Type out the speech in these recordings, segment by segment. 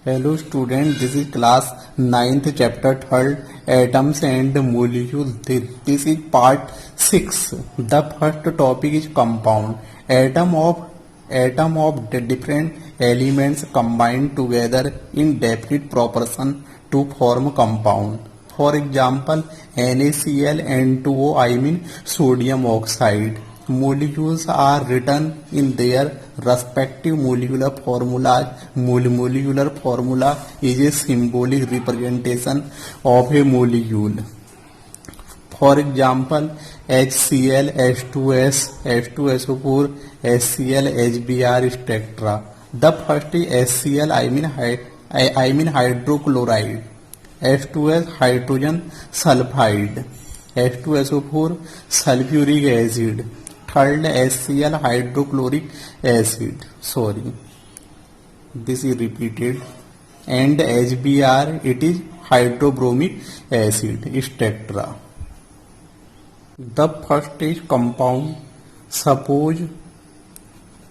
Hello student, this is class 9th chapter 3rd atoms and molecules. This is part 6. The first topic is compound. Atom of the different elements combined together in definite proportion to form compound. For example, NaCl, N2O, I mean sodium oxide. Molecules are written in their respective molecular formulas. Molecular formula is a symbolic representation of a molecule. For example, HCl, H2S, H2SO4, HCl, HBr, etc. The first is HCl, I mean hydrochloride. H2S, hydrogen sulfide. H2SO4, sulfuric acid. Third, HCl, hydrochloric acid. Sorry, this is repeated. And HBr, it is hydrobromic acid, etc. The first is compound. Suppose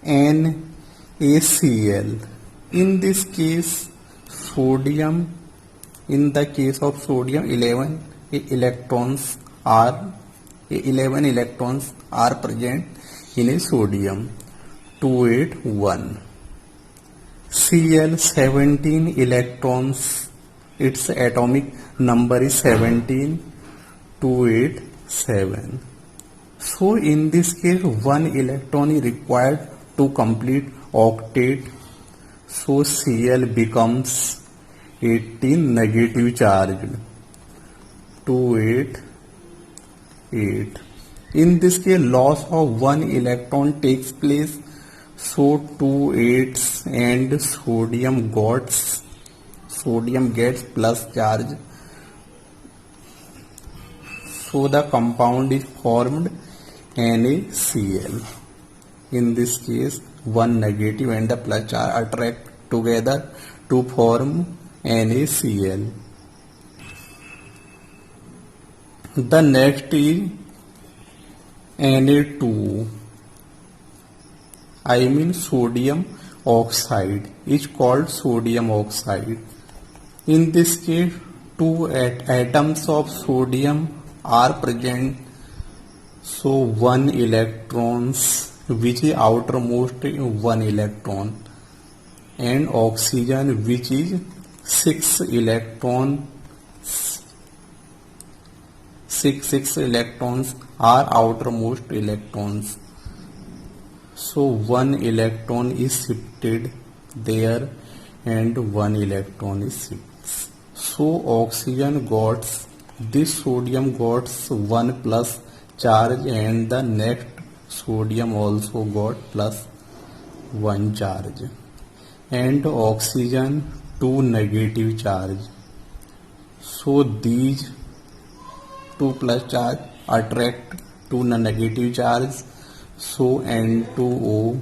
NaCl. In this case, sodium. In the case of sodium, 11 electrons are present in a sodium. 281. Cl, 17 electrons. Its atomic number is 17. 287. So in this case, 1 electron is required to complete octet. So Cl becomes 18 negative charged. 288. In this case, loss of 1 electron takes place. So 2 8s and sodium gets plus charge. So the compound is formed NaCl. In this case, 1 negative and the plus charge attract together to form NaCl. The next is Na2, I mean sodium oxide, is called sodium oxide. In this case, 2 atoms of sodium are present. So 1 electrons, which is outermost 1 electron, and oxygen, which is 6 electrons are outermost electrons. So 1 electron is shifted there and 1 electron is shifted. So oxygen got, this sodium got 1 plus charge and the next sodium also got plus 1 charge, and oxygen 2 negative charge. So these 2 plus charge attract to the negative charge. So N2O,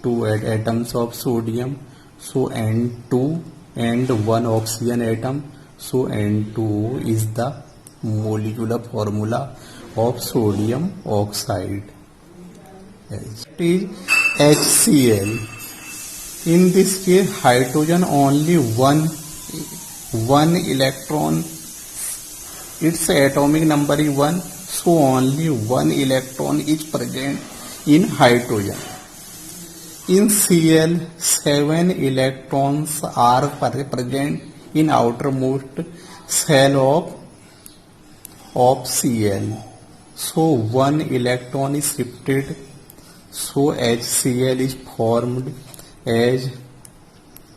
2 atoms of sodium. So N2 and 1 oxygen atom. So N2O is the molecular formula of sodium oxide. It is HCl. In this case, hydrogen only one electron. Its atomic number is 1. So only 1 electron is present in hydrogen. In Cl, 7 electrons are present in outermost shell of Cl. So 1 electron is shifted. So HCl is formed as,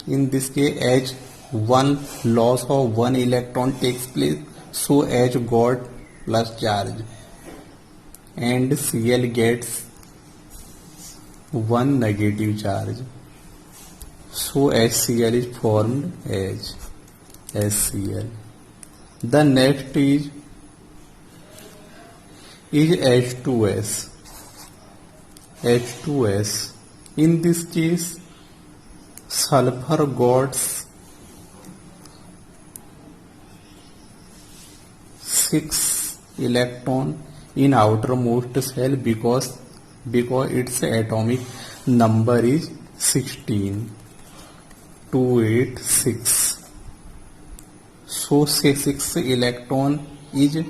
in this case, H, 1 loss of 1 electron takes place. So H got plus charge and Cl gets 1 negative charge. So HCl is formed as HCl. The next is H2S. H2S. In this case, sulfur got 6 electron in outermost shell because its atomic number is 16. 286. So say 6 electron is,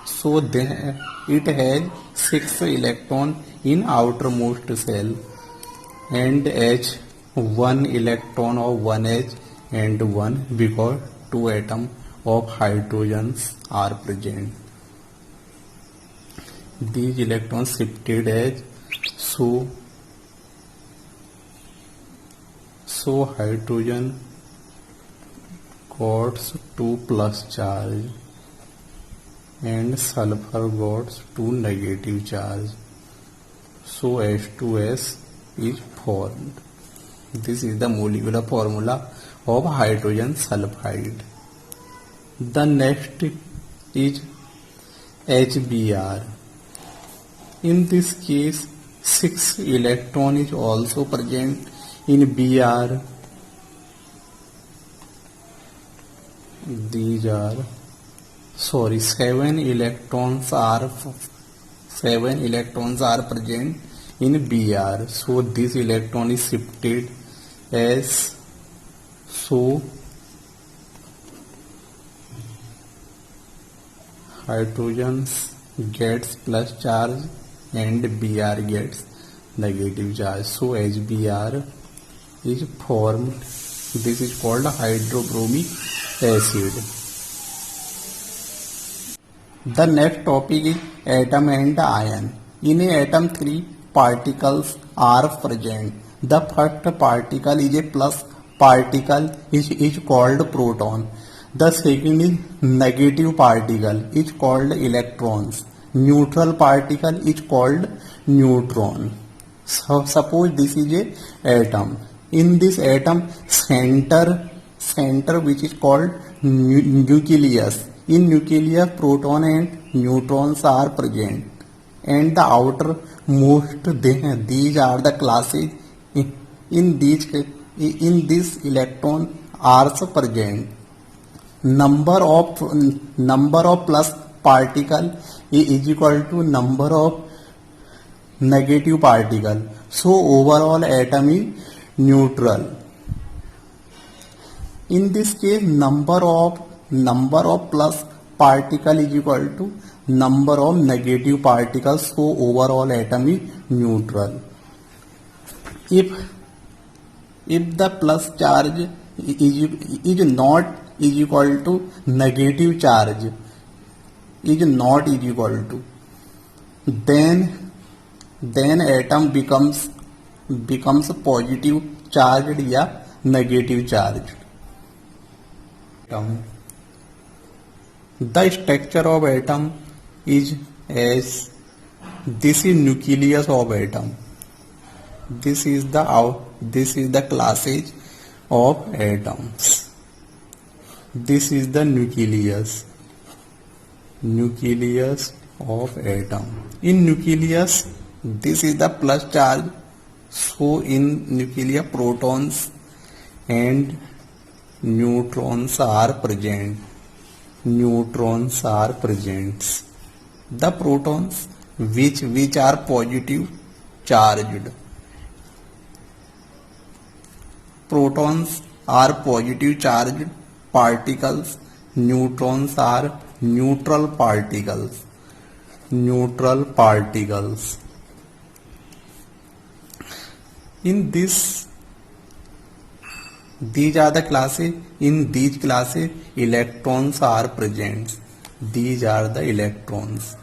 so then it has 6 electron in outermost shell, and H 1 electron of 1H and 1, because 2 atoms of hydrogens are present. These electrons shifted as so hydrogen got 2 plus charge and sulfur got 2 negative charge. So H2S is formed. This is the molecular formula of hydrogen sulfide. The next is HBr. In this case, 6 electron is also present in Br. These are 7 electrons are present in Br. So this electron is shifted as so hydrogens gets plus charge and Br gets negative charge. So HBr is formed. This is called hydrobromic acid. The next topic is atom and ion. In a atom, 3 particles are present. The first particle is a plus particle, is called proton. The second is negative particle, is called electrons. Neutral particle is called neutron. So suppose this is a atom. In this atom, center which is called nucleus. In nucleus, proton and neutrons are present, and the outermost, these are the classes. In this electron are present. Number of plus particle is equal to number of negative particle. So overall atom is neutral. In this case, number of plus particle is equal to number of negative particles. So overall atom is neutral. If the plus charge is not is equal to negative charge, is not is equal to, then atom becomes positive charged या negative charged. The structure of atom is as this is nucleus of atom. This is the classes of atoms. This is the nucleus of atom. In nucleus, this is the plus charge. So in nucleus, protons and neutrons are present. The protons which are positive charged. Protons are positive charged particles. Neutrons are neutral particles. In this, these are the classes. In these classes, electrons are present. These are the electrons.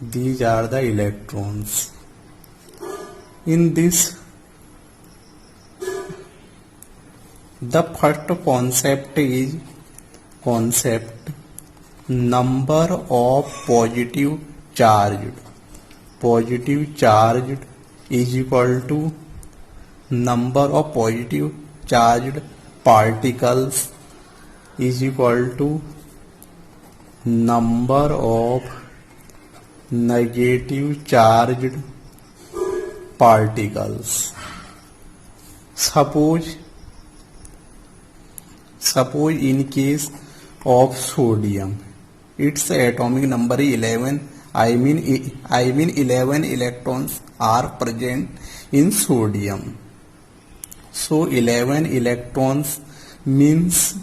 These are the electrons. In this, the first concept is number of positive charged. Positive charged is equal to number of positive charged particles is equal to number of negative charged particles. Suppose in case of sodium, its atomic number is 11. I mean 11 electrons are present in sodium. So 11 electrons means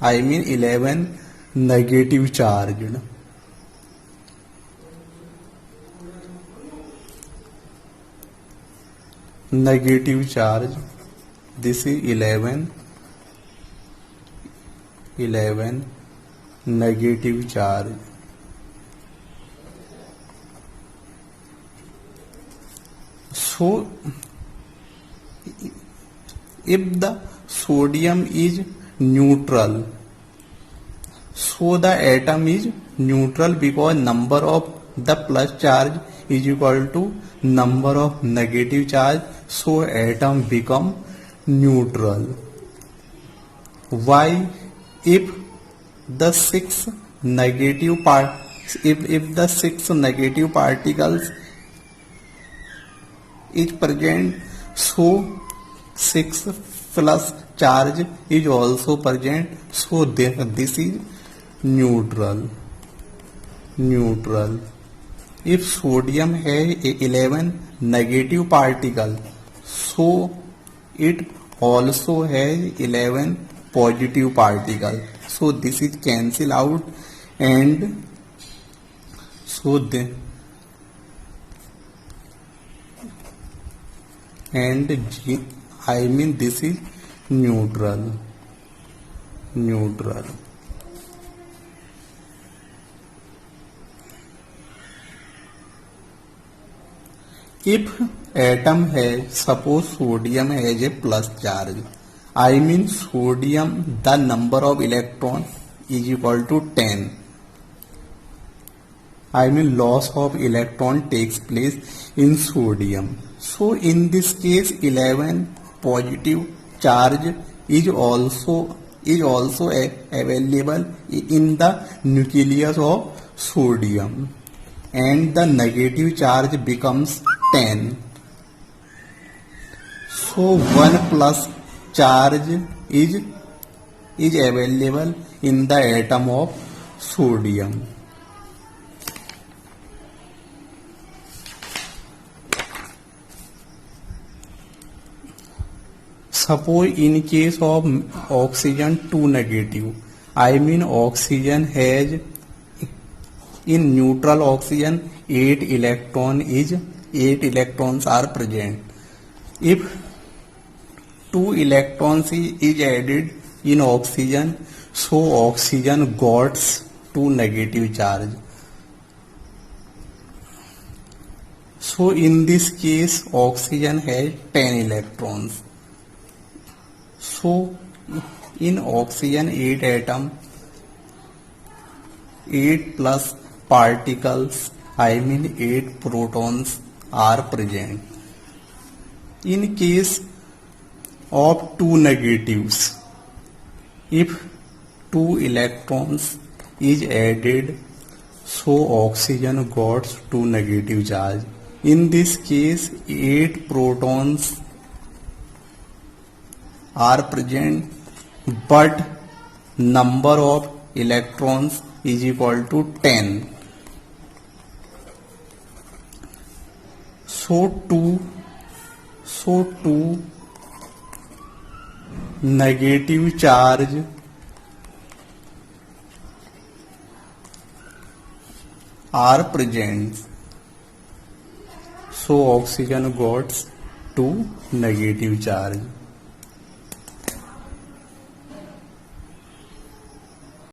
11 negative charged. Negative charge. This is 11 negative charge. So if the sodium is neutral, so the atom is neutral because number of the plus charge is equal to number of negative charge, so atom become neutral. Why? If the six negative particles is present, so 6 plus charge is also present, so this is neutral. If sodium has 11 negative particles, so it also has 11 positive particles, so this is cancel out, and so this is neutral. If atom has, suppose sodium has a plus charge, sodium, the number of electrons is equal to 10. Loss of electron takes place in sodium. So in this case 11 positive charge is also available in the nucleus of sodium, and the negative charge becomes 10. So 1 plus charge is available in the atom of sodium. Suppose in case of oxygen 2 negative, oxygen has, in neutral oxygen 8 electrons are present. If 2 electrons is added in oxygen, so oxygen got 2 negative charge. So in this case oxygen has 10 electrons. So in oxygen 8 atom, 8 plus particles, 8 protons are present. In case of 2 negatives, if 2 electrons is added, so oxygen got 2 negative charge. In this case 8 protons are present, but number of electrons is equal to 10. So 2 negative charge are present. So oxygen got 2 negative charge.